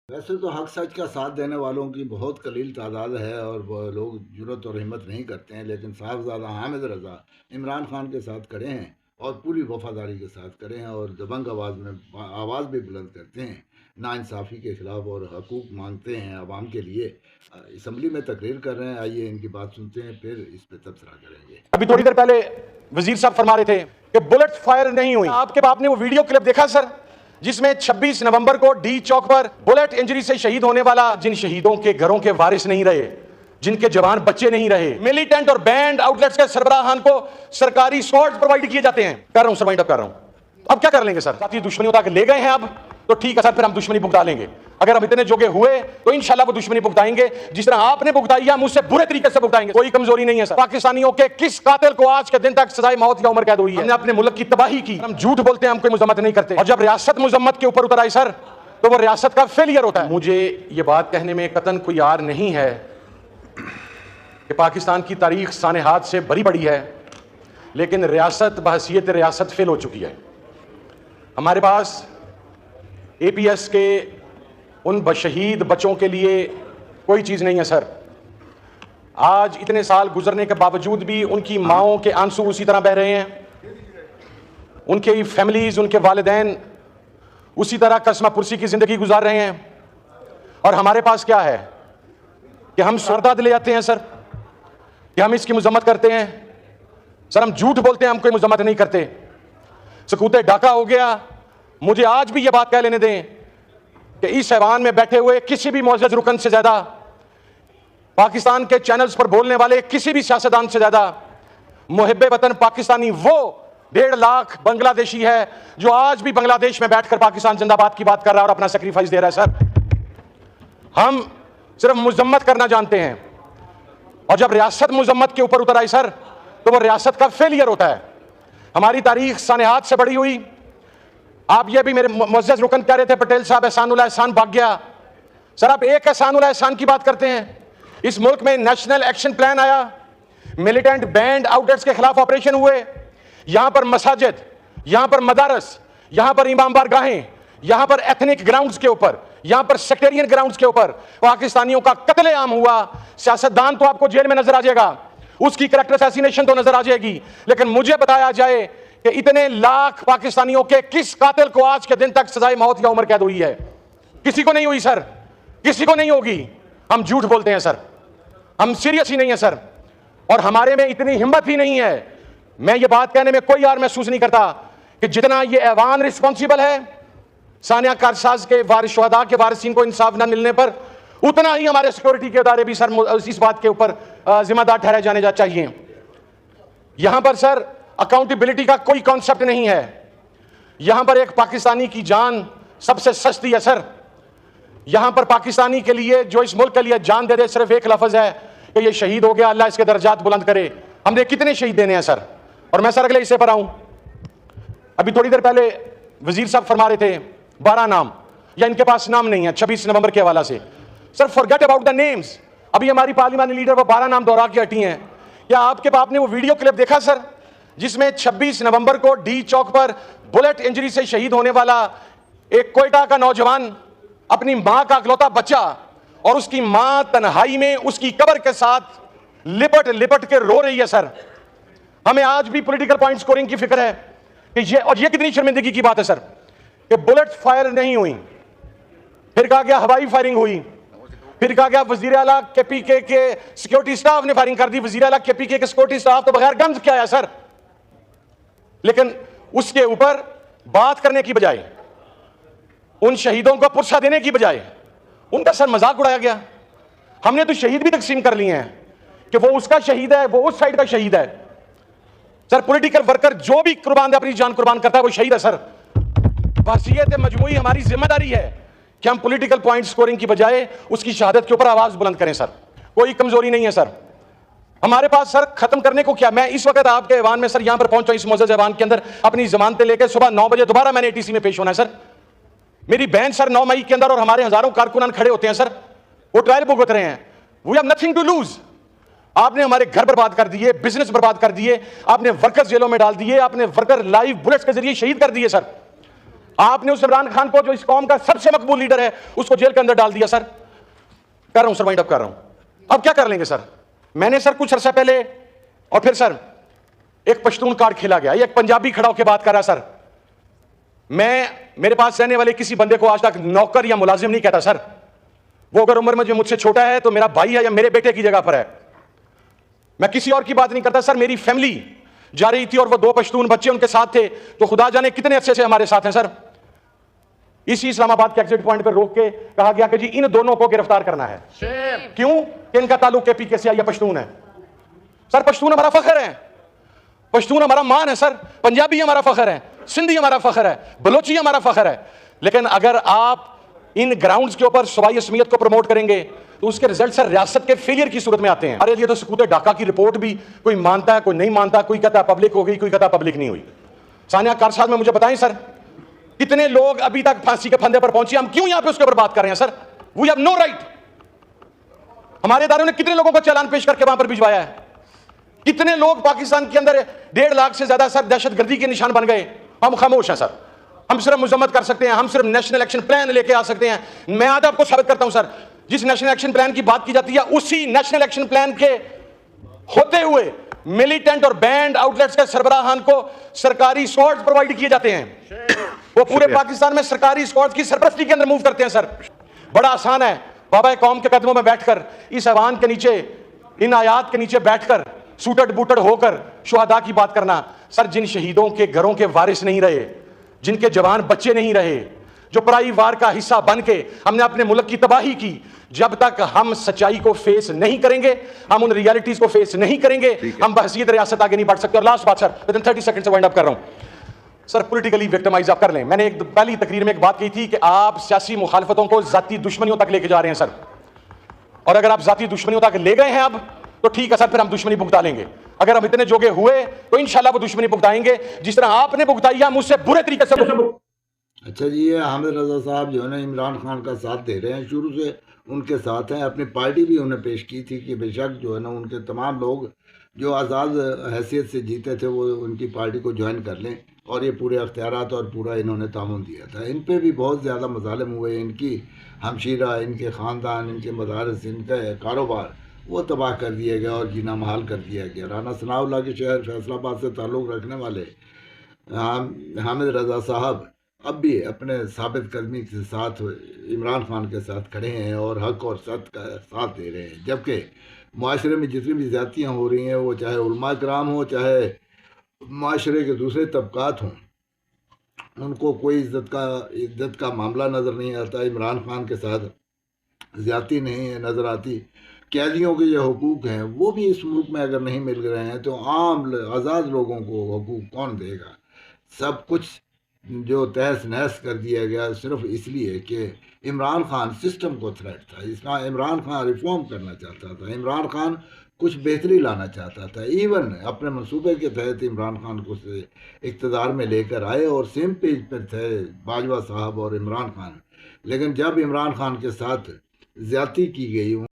वैसे तो हक सच का साथ देने वालों की बहुत कलील तादाद है और वो लोग जुर्रत और हिम्मत नहीं करते हैं, लेकिन साहबजादा हामिद रज़ा इमरान खान के साथ खड़े हैं और पूरी वफादारी के साथ खड़े हैं और दबंग आवाज़ में आवाज़ भी बुलंद करते हैं, नाइंसाफ़ी के ख़िलाफ़ और हकूक़ मांगते हैं आवाम के लिए। असम्बली में तकरीर कर रहे हैं, आइए इनकी बात सुनते हैं, फिर इस पर तबसरा करेंगे। अभी थोड़ी देर पहले वजीर साहब फरमा रहे थे कि बुलेट फायर नहीं हुई। आपके बाप ने वो वीडियो क्लिप देखा सर, जिसमें 26 नवंबर को डी चौक पर बुलेट इंजरी से शहीद होने वाला, जिन शहीदों के घरों के वारिस नहीं रहे, जिनके जवान बच्चे नहीं रहे, मिलिटेंट और बैंड आउटलेट्स के सरबराहान को सरकारी स्वॉर्ड प्रोवाइड किए जाते हैं। कर रहा हूं सर, वाइंड अप कर रहा हूं। अब क्या कर लेंगे सर? साथी दुश्मनी उठा के ले गए हैं, अब तो ठीक है सर, फिर हम दुश्मनी भुगता लेंगे। अगर हम इतने जोगे हुए तो इंशाल्लाह वो दुश्मनी भुगताएंगे, जिस तरह आपने भुगताई है मुझसे बुरे तरीके से भुगताएंगे। कोई कमजोरी नहीं है सर। पाकिस्तानियों के किस कातिल को आज के दिन तक सजाए मौत या उम्र कैद हुई है? हमने अपने मुल्क की तबाही की। हम झूठ बोलते हैं, हम कोई मुजम्मत नहीं करते, और जब रियासत मुजम्मत के ऊपर उतर आई सर, तो वो रियासत का फेलियर होता है। मुझे ये बात कहने में कतन कोई यार नहीं है कि पाकिस्तान की तारीख साने हाथ से भरी पड़ी है, लेकिन रियासत बहसीयत रियासत फेल हो चुकी है। हमारे पास एपीएस के उन शहीद बच्चों के लिए कोई चीज़ नहीं है सर। आज इतने साल गुजरने के बावजूद भी उनकी माओं के आंसू उसी तरह बह रहे हैं, उनके फैमिलीज, उनके वालिदैन उसी तरह कसमा पुरसी की ज़िंदगी गुजार रहे हैं। और हमारे पास क्या है कि हम सरदाद ले जाते हैं सर, कि हम इसकी मजम्मत करते हैं सर। हम झूठ बोलते हैं, हम कोई मजम्मत नहीं करते। सकूते डाका हो गया। मुझे आज भी यह बात कह लेने दें कि इस ऐवान में बैठे हुए किसी भी मुअज़्ज़ज़ रुकन से ज्यादा, पाकिस्तान के चैनल्स पर बोलने वाले किसी भी सियासतदान से ज्यादा मुहिब्बे वतन पाकिस्तानी वो 1.5 लाख बांग्लादेशी है जो आज भी बांग्लादेश में बैठकर पाकिस्तान जिंदाबाद की बात कर रहा है और अपना सेक्रीफाइस दे रहा है सर। हम सिर्फ मुजम्मत करना जानते हैं, और जब रियासत मुजम्मत के ऊपर उतर आई सर, तो वो रियासत का फेलियर होता है। हमारी तारीख सनेहात से बड़ी हुई। आप ये भी मेरे मुअज़्ज़ज़ रुकन कह रहे थे, पटेल साहब एहसानुल एहसान भाग गया। सर आप एक एहसानुल एहसान की बात करते हैं। इस मुल्क में नेशनल एक्शन प्लान आया, मिलिटेंट बैंड आउटलेट्स के खिलाफ ऑपरेशन हुए, यहां पर मसाजिद, यहां पर मदारस, यहां पर इमाम बारगाहें, यहां पर एथनिक ग्राउंड्स के ऊपर, यहां पर सेक्टेरियन ग्राउंड्स के ऊपर पाकिस्तानियों का कत्लेआम हुआ। सियासतदान तो आपको जेल में नजर आ जाएगा, उसकी कैरेक्टर असैसिनेशन तो नजर आ जाएगी, लेकिन मुझे बताया जाए कि इतने लाख पाकिस्तानियों के किस कातिल को आज के दिन तक सजाए मौत या उम्र कैद हुई है? किसी को नहीं हुई सर, किसी को नहीं होगी। हम झूठ बोलते हैं सर, हम सीरियस ही नहीं है सर, और हमारे में इतनी हिम्मत ही नहीं है। मैं ये बात कहने में कोई यार महसूस नहीं करता कि जितना ये ऐवान रिस्पॉन्सिबल है सानिया कारसाज के वारिस शुहदा के वारिसीन को इंसाफ न मिलने पर, उतना ही हमारे सिक्योरिटी के इदारे भी सर इस बात के ऊपर जिम्मेदार ठहराए जाने चाहिए। यहां पर सर अकाउंटेबिलिटी का कोई कॉन्सेप्ट नहीं है। यहां पर एक पाकिस्तानी की जान सबसे सस्ती है सर। यहां पर पाकिस्तानी के लिए, जो इस मुल्क के लिए जान दे दे, सिर्फ एक लफ्ज है कि ये शहीद हो गया, अल्लाह इसके दर्जात बुलंद करे। हमने कितने शहीद देने हैं सर? और मैं सर अगले हिस्से पर आऊं। अभी थोड़ी देर पहले वजीर साहब फरमा रहे थे 12 नाम, या इनके पास नाम नहीं है 26 नवंबर के हवाला से। Sir forget about the names. अभी हमारी पार्लियामानी लीडर वो 12 नाम दोहरा के हटी हैं। क्या आपके बाप ने वो वीडियो क्लिप देखा सर, जिसमें 26 नवंबर को डी चौक पर बुलेट इंजरी से शहीद होने वाला एक कोयटा का नौजवान, अपनी मां का इकलौता बच्चा, और उसकी मां तन्हाई में उसकी कब्र के साथ लिपट लिपट के रो रही है सर। हमें आज भी पॉलिटिकल पॉइंट स्कोरिंग की फिक्र है कि ये कितनी शर्मिंदगी की बात है सर कि बुलेट फायर नहीं हुई, फिर कहा गया हवाई फायरिंग हुई, फिर कहा गया वजीर आला केपीके के सिक्योरिटी स्टाफ ने फायरिंग कर दी। वजीर आला केपीके के सिक्योरिटी स्टाफ तो बगैर गन्स के आया सर। लेकिन उसके ऊपर बात करने की बजाय, उन शहीदों को पुरसा देने की बजाय, उनका सर मजाक उड़ाया गया। हमने तो शहीद भी तकसीम कर लिए हैं कि वो उसका शहीद है, वो उस साइड का शहीद है। सर पॉलिटिकल वर्कर जो भी कुर्बान अपनी जान कुर्बान करता है वो शहीद है सर। वसीयत मजमूई हमारी जिम्मेदारी है कि हम पॉलिटिकल पॉइंट स्कोरिंग की बजाय उसकी शहादत के ऊपर आवाज बुलंद करें सर। कोई कमजोरी नहीं है सर हमारे पास सर। खत्म करने को क्या, मैं इस वक्त आपके ऐवान में सर यहां पर पहुंचा, इस मुअज़्ज़ज़ ऐवान के अंदर अपनी जमानतें लेकर सुबह 9 बजे दोबारा मैंने एटीसी में पेश होना है सर। मेरी बहन सर 9 मई के अंदर, और हमारे हजारों कारकुनान खड़े होते हैं सर, वो ट्रायल भुगत रहे हैं। We have nothing to lose. आपने हमारे घर बर्बाद कर दिए, बिजनेस बर्बाद कर दिए, आपने वर्कर्स जेलों में डाल दिए, आपने वर्कर लाइव बुलेट्स के जरिए शहीद कर दिए सर। आपने उस इमरान खान को, जो इस कौम का सबसे मकबूल लीडर है, उसको जेल के अंदर डाल दिया। सर कर रहा हूं सर, वाइंड अप कर रहा हूं। अब क्या कर लेंगे सर? मैंने सर कुछ अरसा पहले, और फिर सर एक पश्तून कार्ड खेला गया, एक पंजाबी खड़ा होकर बात कर रहा। सर मैं मेरे पास रहने वाले किसी बंदे को आज तक नौकर या मुलाजिम नहीं कहता सर। वो अगर उम्र में जो मुझसे छोटा है तो मेरा भाई है या मेरे बेटे की जगह पर है। मैं किसी और की बात नहीं करता सर। मेरी फैमिली जा रही थी और वो 2 पश्तून बच्चे उनके साथ थे, तो खुदा जाने कितने अच्छे से हमारे साथ हैं सर। इसी इस्लामाबाद के एग्जिट पॉइंट पर रोक के कहा गया कि जी इन दोनों को गिरफ्तार करना है। क्यों? कि इनका ताल्लुक केपीके से या पश्तून है। सर पश्तून हमारा फख्र है, पश्तून हमारा मान है सर। पंजाबी हमारा फख्र है, सिंधी हमारा फख्र है, बलोची हमारा फख्र है। लेकिन अगर आप इन ग्राउंड्स के ऊपर सूबाई असमियत को प्रमोट करेंगे तो उसके रिजल्ट सर रियासत के फेलियर की सूरत में आते हैं। अरे ये तो सकूत ढाका की रिपोर्ट भी कोई मानता है, कोई नहीं मानता, कोई कहता है पब्लिक हो गई, कोई कहता है पब्लिक नहीं हुई। सानिया कारसाद में मुझे बताएं सर, कितने लोग अभी तक फांसी के फंदे पर पहुंचे? हम क्यों यहां पे उसके ऊपर बात कर रहे हैं sir? We have no right. हमारे इदारों ने कितने लोगों को चालान पेश करके वहां पर भिजवाया है? कितने लोग पाकिस्तान के अंदर 1.5 लाख से ज्यादा सर दहशतगर्दी के निशान बन गए? हम खामोश हैं सर। हम सिर्फ मजम्मत कर सकते हैं, हम सिर्फ नेशनल एक्शन प्लान लेके आ सकते हैं। मैं आज आपको साबित करता हूं सर, जिस नेशनल एक्शन प्लान की बात की जाती है, उसी नेशनल एक्शन प्लान के होते हुए मिलिटेंट और बैंड आउटलेट्स के सरबराहान को सरकारी स्क्वाड्स प्रोवाइड किए जाते हैं। वो पूरे पाकिस्तान में सरकारी स्क्वाड्स की सरपरस्ती के अंदर मूव करते हैं सर। बड़ा आसान है बाबा कौम के कदमों में बैठकर, इस ऐवान के नीचे, इन आयात के नीचे बैठकर सूटड बूटड होकर शुहदा की बात करना। सर जिन शहीदों के घरों के वारिस नहीं रहे, जिनके जवान बच्चे नहीं रहे, जो पराई वार का हिस्सा बन के हमने अपने मुल्क की तबाही की, जब तक हम सच्चाई को फेस नहीं करेंगे, हम उन रियलिटीज को फेस नहीं करेंगे, हम बहसीयत रियासत आगे नहीं बढ़ सकते। और लास्ट बात सर, विद इन 30 सेकंड से वाइंड अप कर रहा हूं सर। पॉलिटिकली विक्टिमाइज आप कर लें। मैंने एक पहली तकरीर में एक बात कही थी कि आप सियासी मुखालफतों को जाती दुश्मनियों तक लेके जा रहे हैं सर। और अगर आप जाती दुश्मनियों तक ले गए हैं अब, तो ठीक है सर, फिर हम दुश्मनी भुगता लेंगे। अगर हम इतने जोगे हुए तो इंशाल्लाह वो दुश्मनी भुगताएंगे जिस तरह आपने भुगताई है, मुझसे बुरे तरीके से। अच्छा जी, ये हामिद रजा साहब जो है ना इमरान खान का साथ दे रहे हैं, शुरू से उनके साथ हैं। अपनी पार्टी भी उन्हें पेश की थी कि बेशक जो है ना उनके तमाम लोग जो आज़ाद हैसियत से जीते थे वो उनकी पार्टी को ज्वाइन कर लें, और ये पूरे अख्तियारात और पूरा इन्होंने तामुन दिया था। इन पे भी बहुत ज़्यादा मजालिम हुए, इनकी हमशीरा, इनके ख़ानदान, इनके मदारस, इनका कारोबार वो तबाह कर दिया गया और जीना महाल कर दिया गया। राना सनाउल्लाह के शहर फैसलाबाद से ताल्लुक़ रखने वाले हामिद रजा साहब अब भी अपने साबित कदमी के साथ इमरान खान के साथ खड़े हैं और हक और सच का साथ दे रहे हैं। जबकि माशरे में जितनी भी ज़्यादतियाँ हो रही हैं, वो चाहे उलमा कराम हो, चाहे माशरे के दूसरे तबकात हों, उनको कोई इज्जत का मामला नज़र नहीं आता। इमरान खान के साथ ज़्यादती नहीं है नज़र आती। कैदियों के जो हुकूक हैं वो भी इस मुल्क में अगर नहीं मिल रहे हैं तो आम आज़ाद लोगों को हुकूक कौन देगा? सब कुछ जो तहस नहस कर दिया गया सिर्फ इसलिए कि इमरान खान सिस्टम को थ्रेट था। इसका इमरान खान रिफॉर्म करना चाहता था, इमरान खान कुछ बेहतरी लाना चाहता था। इवन अपने मंसूबे के तहत इमरान खान को इक़्तिदार में लेकर आए और सेम पेज पर थे बाजवा साहब और इमरान खान। लेकिन जब इमरान खान के साथ ज़्यादती की गई